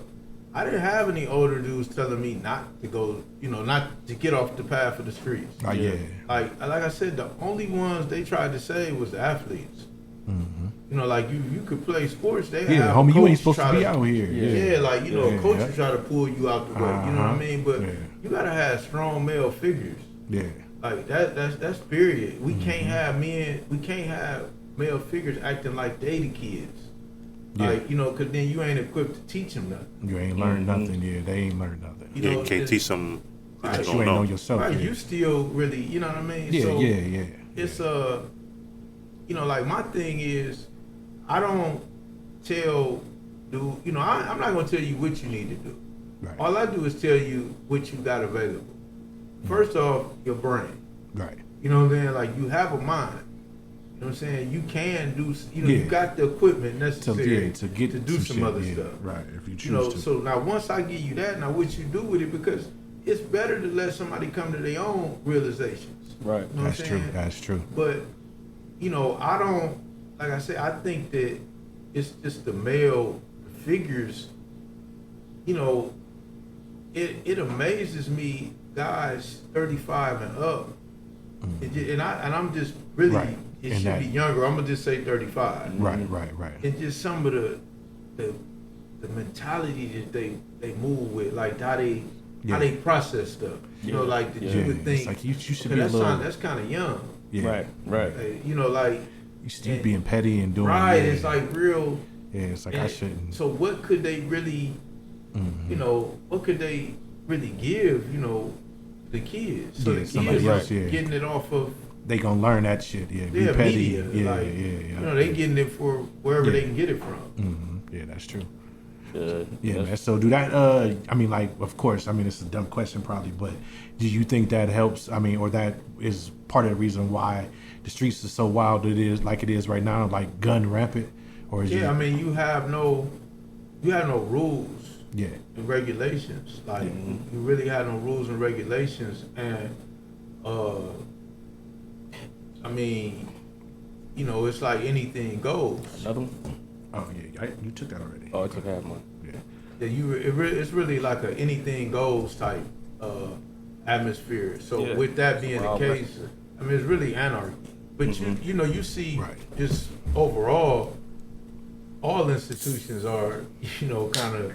I didn't have any older dudes telling me not to go, not to get off the path of the streets. Oh, yeah. Like I said, the only ones they tried to save was the athletes. Like you could play sports. They Yeah, have homie, you coach ain't supposed to try be out here. Yeah, like a coach will try to pull you out the way. You know what I mean? But Yeah. you gotta have strong male figures. Yeah. Like that's period. We can't have men. We can't have male figures acting like they the kids. Yeah. Like because then you ain't equipped to teach them nothing. You ain't learned nothing. Yeah, they ain't learned nothing. You can't teach them. Right. That You you ain't don't know know. yourself. Right, Yeah. you still really, you know what I mean? Yeah, So yeah. It's like my thing is, I don't tell dude, I'm not gonna tell you what you need to do. Right. All I do is tell you what you got available. First off, your brain. Right. You know what I'm saying? Like you have a mind. You know what I'm saying? You can do. You Yeah. got the equipment necessary to get to do some shit, other yeah. stuff. Right. If you choose to. So now once I give you that, now what you do with it, because it's better to let somebody come to their own realizations. Right. You know what That's I'm true. saying? That's true. But I don't, like I said, I think that it's just the male figures. It amazes me, guys 35 and up, and I'm just really, Right. it And should that- be younger. I'm gonna just say 35. Right. And just some of the mentality that they move with, like how they process stuff. Like that you would It's think. like you should be a that's little. that's kind of young. Yeah. Right. Like You still being petty and doing. right. Yeah. It's like real. Yeah. It's like I shouldn't. So what could they really, what could they really give, the kids? So Yeah, the somebody kids else, are yeah. getting it off of They gonna learn that shit. Yeah. Be their petty. media. Yeah. Like, Yeah. they getting it for wherever Yeah. they can get it from. Yeah. That's true. Yeah, Yeah, man. So do that. I mean, like, of course. I mean, it's a dumb question, probably, but do you think that helps? I mean, or that is part of the reason why the streets are so wild it is like it is right now, like gun rampant, or is I mean, you have no rules yeah, and regulations. Like you really have no rules and regulations, and I mean, it's like anything goes. Another one? oh yeah, you took that already. Oh, I took half mine. Yeah, That it's really like a anything goes type atmosphere. So Yeah. with that being the Wild case, West. I mean it's really anarchy. But you see Right. just overall, all institutions are kind of.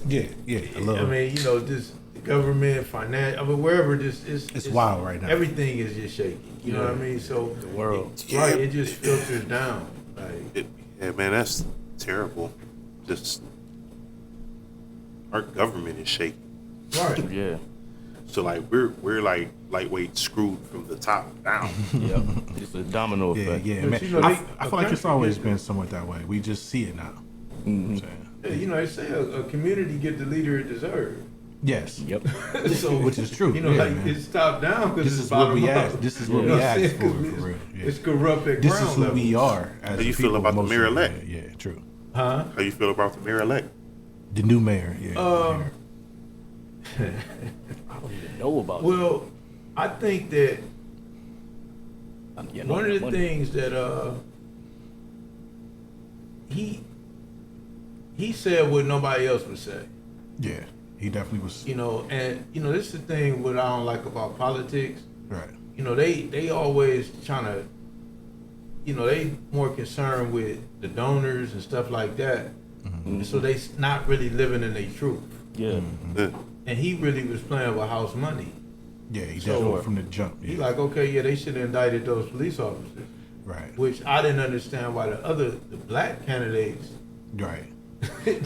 yeah, a little. I mean just the government, finance. I mean wherever it's wild right now. Everything is just shaky. You know what I mean? So The world. right, it just filters down. Like Yeah, man, that's terrible. Just our government is shaky. right. Yeah. So like we're like lightweight screwed from the top down. Yep. It's a domino yeah, effect. yeah, But man. you know, I they- feel like it's country always gets- been somewhat that way. We just see it now. You know what I'm saying? They say a community get the leader it deserves. Yes. Yep. So, Which is true, yeah, like man. it's top down because This it's is what bottom we up. ask. This is what Yeah. we You know ask what for, I'm saying? for 'Cause real. Yeah. It's corrupt at This ground is who level. we are. As How you a feel people, about the mostly. mayor-elect? Yeah, true. Huh? How you feel about the mayor elect? The new mayor. Yeah. I don't even know about Well, I think that it. Yeah, one of the money. things that he said what nobody else would say. Yeah, he definitely was. And this is the thing what I don't like about politics. Right. They always trying to, they more concerned with the donors and stuff like that. So they not really living in their truth. Yeah. Yeah. And he really was playing with house money. Yeah, he So, definitely from the jump. Yeah. He like, okay, yeah, they should have indicted those police officers. Right. Which I didn't understand why the black candidates Right.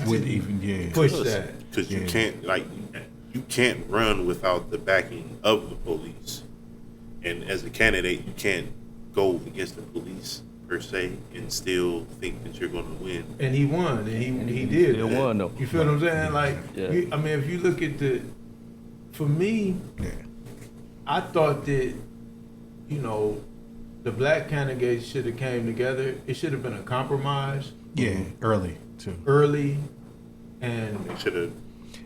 With even push that. Because you Yeah. can't run without the backing of the police. And as a candidate, you can't go against the police per se and still think that you're going to win. And he won, and he did. Still won, though. You feel what I'm saying? Like, Yeah. I mean, if you look at for me, Yeah. I thought that, the black candidates should have came together. It should have been a compromise Yeah. Early too. early, and They should have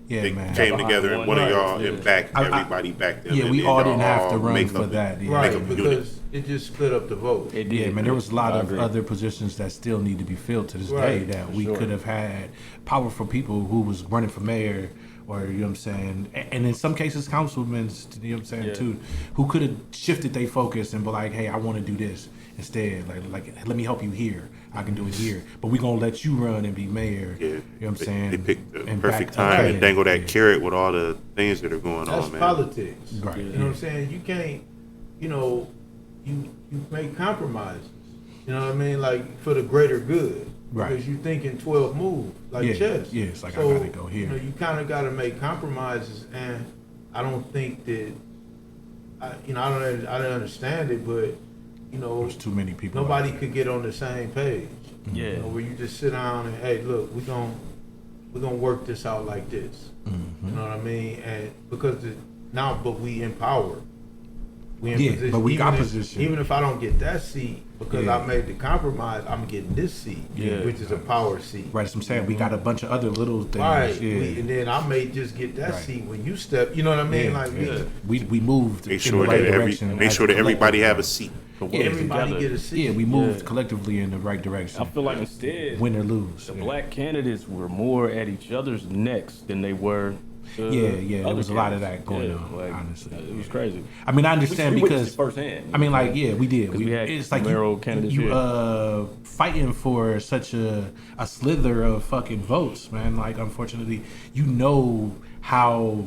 Yeah, they man. came together and one of y'all Yeah. and backed I- everybody back them. Yeah, and we then all y'all didn't have to run make for up that. Yeah. Right, Make up a unit. because it just split up the vote. It did. Yeah, man, there was a lot I of agree. other positions that still need to be filled to this Right, day that we sure. could have had powerful people who was running for mayor or, you know what I'm saying, and in some cases councilmen, you know what I'm saying, Yeah. too, who could have shifted their focus and be like, hey, I want to do this instead. Like, let me help you here. I can do it here. But we're going to let you run and be mayor. Yeah, You know what I'm saying? They picked the and perfect back- time yeah, to dangle that yeah. carrot with all the things that are going That's on, man. politics. Right. You know what I'm saying? You can't, you know, you make compromises. You know what I mean? Like for the greater good. Right. Because you think in 12 moves, like Yeah, chess. yeah, it's like, I So, gotta go here. You know, you kind of got to make compromises, and I don't think that, I don't understand it, but you know, There's too many people. nobody out there. could get on the same page. Yeah. You know, where you just sit down and, hey, look, we're gonna work this out like this. Mm-hmm. You know what I mean? And because but we in power. We in Yeah, position. but we got Even if- position. Even if I don't get that seat, because Yeah. I made the compromise, I'm getting this seat, Yeah. which is a power seat. Right, that's what I'm saying. We got a bunch of other little things. Right. Yeah. And then I may just get that Right. seat when you step. You know what I mean? Yeah, like yeah. we moved Make in sure the right that direction. make as sure a that everybody collective. have a seat. But Yeah, work everybody together. get a seat. Yeah, we moved Yeah. collectively in the right direction. I feel like instead, Win or lose. the yeah. black candidates were more at each other's necks than they were. Yeah, there other was a lot of candidates. that going Yeah, on, like, honestly. It was crazy. I mean, I understand we witnessed because it firsthand. I mean, like, yeah, we did. 'Cause we had it's like mayoral candidates you here. fighting for such a slither of fucking votes, man. Like, unfortunately, you know how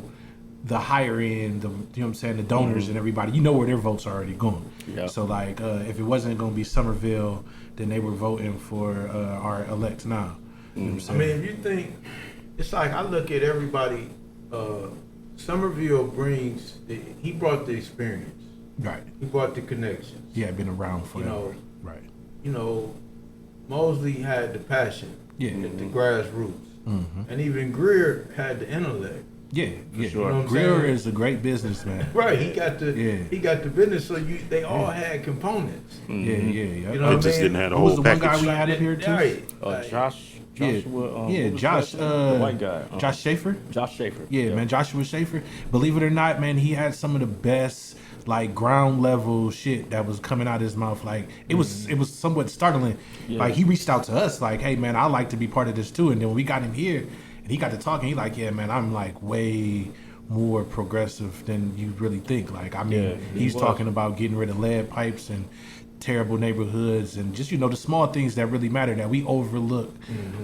the higher end, you know what I'm saying, the donors and everybody, you know where their votes are already going. Yeah. So, like, if it wasn't going to be Somerville, then they were voting for our elect now. You know what I'm I saying? mean, if you think, it's like I look at everybody. Somerville he brought the experience. Right. He brought the connections. Yeah, been around forever. know, right. You know, Mosley had the passion. Yeah. The grassroots. Mm-hmm. And even Greer had the intellect. Yeah, yeah. sure. You know what I'm Greer saying? is a great businessman. Right, he got the business. So they all had components. Yeah, yeah, yeah. You know They what I just mean? didn't have the Who was whole the one guy package. we had in here too? Right. Joshua. Yeah, what was Josh. his last name? The white guy. Josh Schaefer. Josh Schaefer. Yeah, man, Joshua Schaefer. Believe it or not, man, he had some of the best like ground level shit that was coming out of his mouth. Like it was somewhat startling. Yeah. Like he reached out to us, like, hey man, I'd like to be part of this too. And then when we got him here and he got to talking, he like, yeah, man, I'm like way more progressive than you really think. Like, I mean, Yeah, he he's was. talking about getting rid of lead pipes and terrible neighborhoods and just, you know, the small things that really matter that we overlook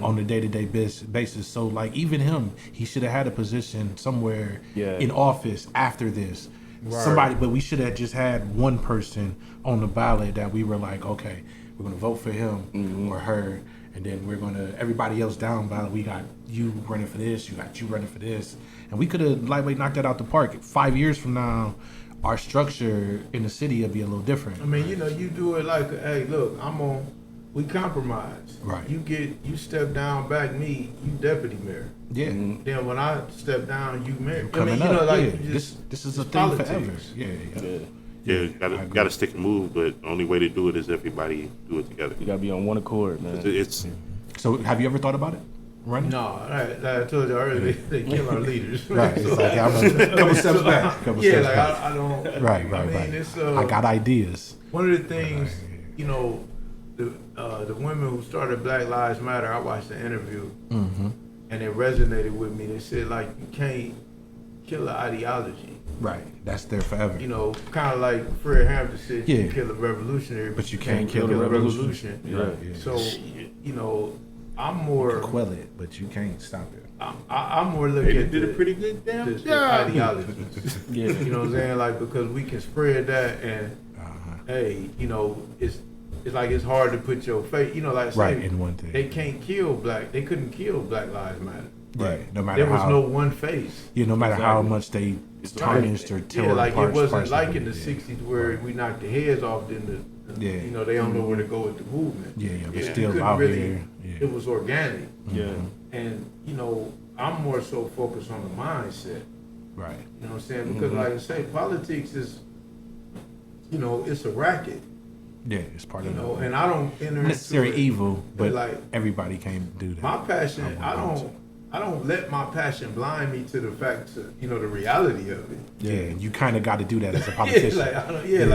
on a day-to-day basis. So like even him, he should have had a position somewhere Yeah. in office after this. Right. Somebody, but we should have just had one person on the ballot that we were like, okay, we're gonna vote for him or her, and then we're gonna everybody else down ballot. We got you running for this, you got you running for this, and we could have lightweight knocked that out the park. 5 years from now, our structure in the city will be a little different. I mean, you know, you do it like, hey, look, we compromise. Right. You step down, back me, you deputy mayor. Yeah. Then when I step down, you mayor. I mean, Coming you know, up, like yeah. you just, This is a it's thing politics. forever. Yeah, Yeah. Yeah, I agree. gotta stick and move, but the only way to do it is everybody do it together. You gotta be on one accord, man. It's So have you ever thought about it? Running? No, like I told you earlier, they kill our leaders. Right. It's like I'm a couple steps back. Couple Yeah, steps like back. I don't. Right, I right, mean, right. it's I got ideas. one of the things, you know, the women who started Black Lives Matter. I watched the interview, Mm-hmm. and it resonated with me. They said like you can't kill an ideology. Right. That's there forever. You know, kind of like Fred Hampton said, you Yeah. can kill a revolutionary, But you can't kill a the revolution. Yeah. Right, yeah. So, you know, I'm more, Quell it, but you can't stop it. I'm more looking they at did a the, pretty good the, damn the job. ideologies. Yeah. You know what I'm saying? Like, because we can spread that, and Uh-huh. hey, you know, it's like it's hard to put your face. You know, like say, Right, in one thing. they can't kill They couldn't kill Black Lives Matter. Right. No matter There was how. no one face. Yeah. No matter how Exactly. much they It's tarnished or tore Yeah, like apart it wasn't parts like of in the it, yeah. '60s where we knocked the heads off. Then Yeah. you know, they don't know where to go with the movement. Yeah, yeah, but Yeah. You still couldn't out really- here. Yeah. It was organic, Yeah. and you know, I'm more so focused on the mindset. Right. You know what I'm saying? Because like I say, politics is, you know, it's a racket. Yeah, it's part You of know, the and I don't enter necessary into it. evil, but like everybody can't do that. my passion. I don't. I don't let my passion blind me to the facts, the reality of it. Yeah, and you kind of got to do that as a politician. Like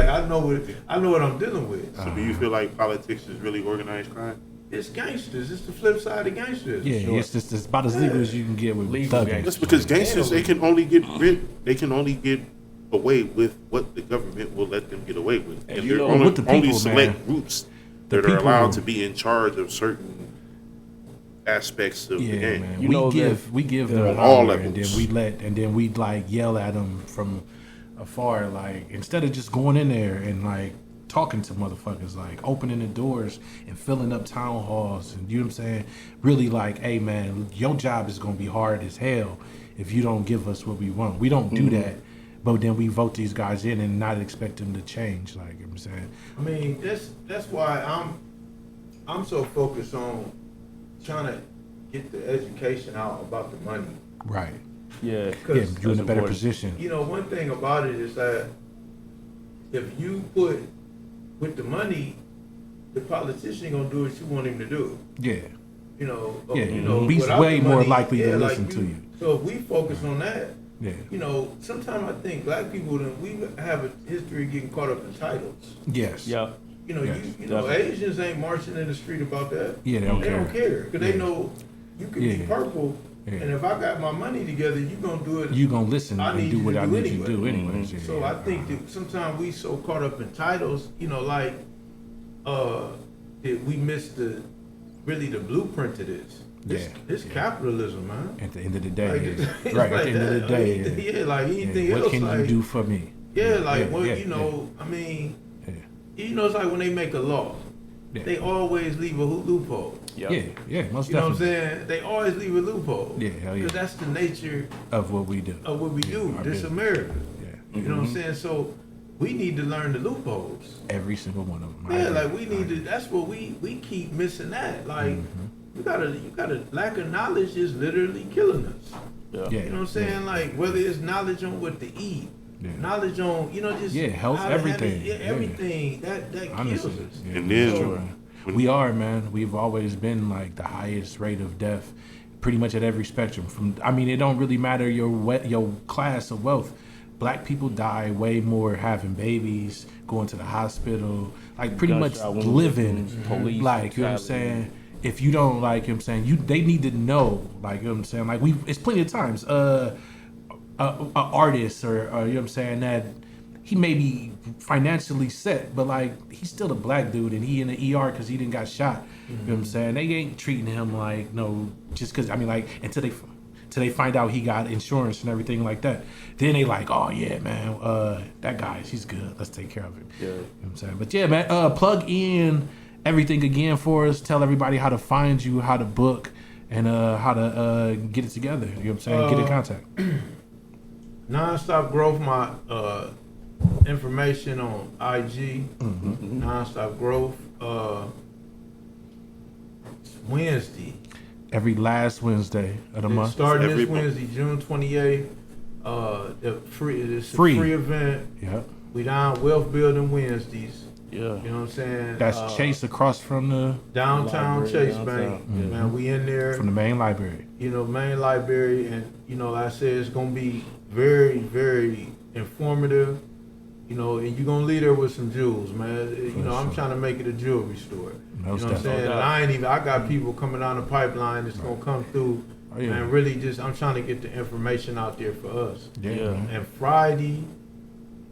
I know what I'm dealing with. So do you feel like politics is really organized crime? It's gangsters. It's the flip side of gangsters. Yeah, Sure. it's about as legal as you can get with Legal thugging. gangsters. That's because gangsters they can only get away with what the government will let them get away with, And and you there know, are with the only people, select man, groups the that are people allowed will- to be in charge of certain aspects of the Yeah, game. man. You We know give that- them On all power, and levels. then we like yell at them from afar, like instead of just going in there and like talking to motherfuckers, like opening the doors and filling up town halls, and you know what I'm saying? Really like, hey man, your job is gonna be hard as hell if you don't give us what we want. We don't do that, but then we vote these guys in and not expect them to change. Like you know what I'm saying, I mean, that's why I'm so focused on trying to get the education out about the money. right? Yeah, Yeah, Because you're in a that's better important. position. one thing about it is that if you put with the money, the politician gonna do what you want him to do. Yeah, Yeah, he's without way the more money, likely to like listen to you. So if we focus on that, yeah, sometimes I think black people we have a history of getting caught up in titles. yes, yeah. Yes, definitely. Asians ain't marching in the street about that. Yeah, they don't They don't care. care because they know you can be Yeah. purple, Yeah. and if I got my money together, you gonna do it. You gonna listen I and need do you what to I do need you to do anyway. anyways. Yeah, So yeah. I think that sometimes we so caught up in titles, like, that we miss the blueprint to this. It's capitalism, man. At the end of the day, Like, yeah. it's Right. like At the end of the that. day, Yeah, like anything yeah. What else. can like, you do for me? Yeah, like what yeah, I mean, yeah. it's like when they make a law, Yeah. they always leave a loophole. Yeah. Yeah, most You know what I'm definitely. saying? They always leave a loophole. Yeah, hell yeah. Because that's the nature Of what we do. of what we do. our This business. America. Yeah, You know what I'm saying? So we need to learn the loopholes. every single one of them. I Yeah, agree. like we need to. That's what we keep missing that. Like you gotta lack of knowledge is literally killing us. Yeah. Yeah, You know what I'm saying? Like whether it's knowledge on what to eat, Yeah. knowledge on just Yeah, health, how to have everything. it, Yeah. everything that kills Honestly, us. yeah, And then- that's true, man. We are, man. We've always been like the highest rate of death, pretty much at every spectrum. It don't really matter your class of wealth. Black people die way more having babies, going to the hospital, like pretty much Gunshot wounds, living. police Like you know what I'm brutality. saying. If you don't like, you know what I'm saying, they need to know, like you know what I'm saying. Like it's plenty of times, a artist or you know what I'm saying that he may be financially set, but like he's still a black dude and he in the ER because he didn't got shot. You know what I'm saying? They ain't treating him like no, just because until they find out he got insurance and everything like that. Then they like, oh yeah, man, that guy, he's good. Let's take care of him. Yeah. You know what I'm saying? But yeah, man, plug in everything again for us. Tell everybody how to find you, how to book, and how to get it together. You know what I'm saying? Get in contact. Nonstop Growth, my information on IG. Nonstop Growth. It's Wednesday. Every last Wednesday of the month. Starting Every this month. Wednesday, June 28th. It's a Free. free event. Yeah. We down Wealth Building Wednesdays. Yeah. You know what I'm saying? That's Chase across from the Downtown Library, Chase downtown. Bank. Man, we in there. from the main library. Main library, and like I said, it's gonna be very, very informative. And you're gonna leave there with some jewels, man. I'm sure. trying to make it a jewelry store. Most You know what I'm saying? definitely. And I got people coming down the pipeline that's gonna come through. Oh, yeah. And really I'm trying to get the information out there for us. Yeah. Yeah. Man. And Friday,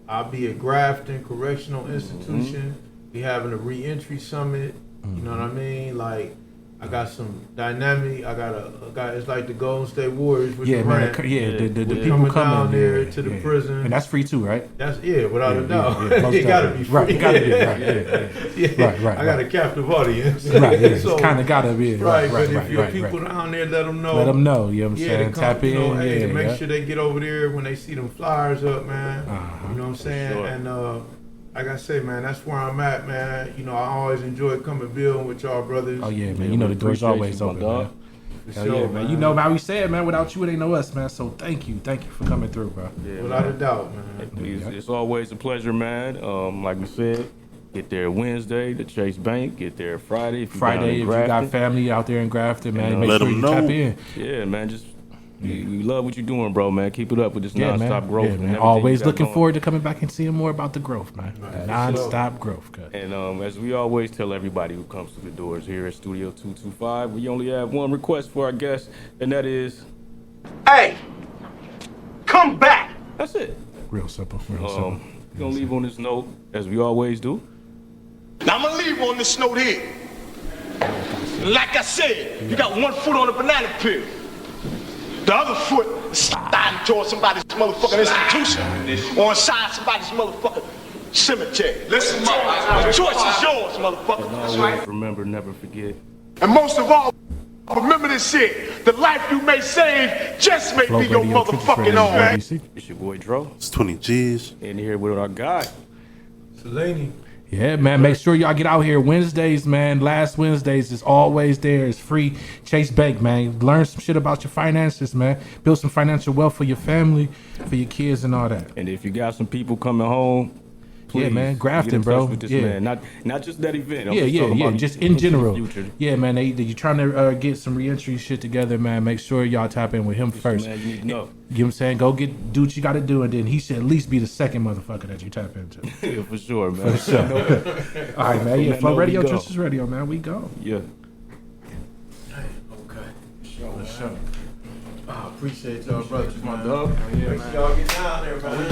I'll be at Grafton Correctional Institution. We having a reentry summit. You know what I mean? Like, I got some dynamic. I got a guy. It's like the Golden State Warriors with Yeah, the man. rant. The Yeah. people Coming coming down there yeah, to the yeah. prison. And that's free too, right? That's without a doubt. most It gotta be definitely. free. Right, it gotta be, right, yeah. Yeah. Right, I got a right. captive audience. Right, yeah. So, It's kind of gotta be. right, Right, but right, if your right, people right. down there, let them know. Let them know, you know what I'm Yeah, saying? to come, Tap in, hey, yeah. make yeah. sure they get over there when they see them flyers up, man. Uh-huh. You know what I'm saying? sure. And like I say, man, that's where I'm at, man. I always enjoy coming building with y'all brothers. Oh yeah, man. Yeah, You know we the door's appreciate always you, my open, dog. man. For Hell sure, yeah, man. You know, man, we said, man, without you, it ain't no us, man. So thank you for coming through, bro. Yeah, Without man. a doubt, man. It's always a pleasure, man. Like we said, Get there Wednesday to Chase Bank. Get there Friday. If you Friday, if you got family out there in Grafton, man, make let sure them you know. tap in. Yeah, man. Just we love what you're doing, bro, man. Keep it up with this nonstop growth. Yeah, and man. everything Always you got looking going. forward to coming back and seeing more about the growth, man. Non-stop growth, cuz. And as we always tell everybody who comes through the doors here at Studio 225, we only have one request for our guests, and that is, Hey, come back. that's it. Real simple, real simple. We're going to leave on this note, as we always do. Now I'm gonna leave on this note here. Like I said, you got one foot on the banana peel. The other foot is sliding towards somebody's motherfucking institution or inside somebody's motherfucking cemetery. Listen, the choice is yours, motherfucker. Always remember, never forget. And most of all, remember this shit. The life you may save just may Flow be your Radio, Triple motherfucking Threat, own. ABC. It's your boy Dro, It's 20 G's. in here with our guy. Selene. Yeah, man. Make sure y'all get out here Wednesdays, man. Last Wednesdays is always there. It's free. Chase Bank, man. Learn some shit about your finances, man. Build some financial wealth for your family, for your kids, and all that. And if you got some people coming home, please, Yeah, man. Grafton, get in touch bro. with this Yeah. man. Not just that event. I'm Yeah, just talking about just in into the general. future. Yeah, man. You trying to get some reentry shit together, man. Make sure y'all tap in with him first. Man, you need to know. You know what I'm saying? Go do what you got to do, and then he should at least be the second motherfucker that you tap into. Yeah, for sure, man. All right, man. Yeah, man, Flow no, we Radio, go. Just Radio, man. We go. Yeah. Okay. For sure. I appreciate y'all, brothers, My man. dog. Make sure y'all get down there, man.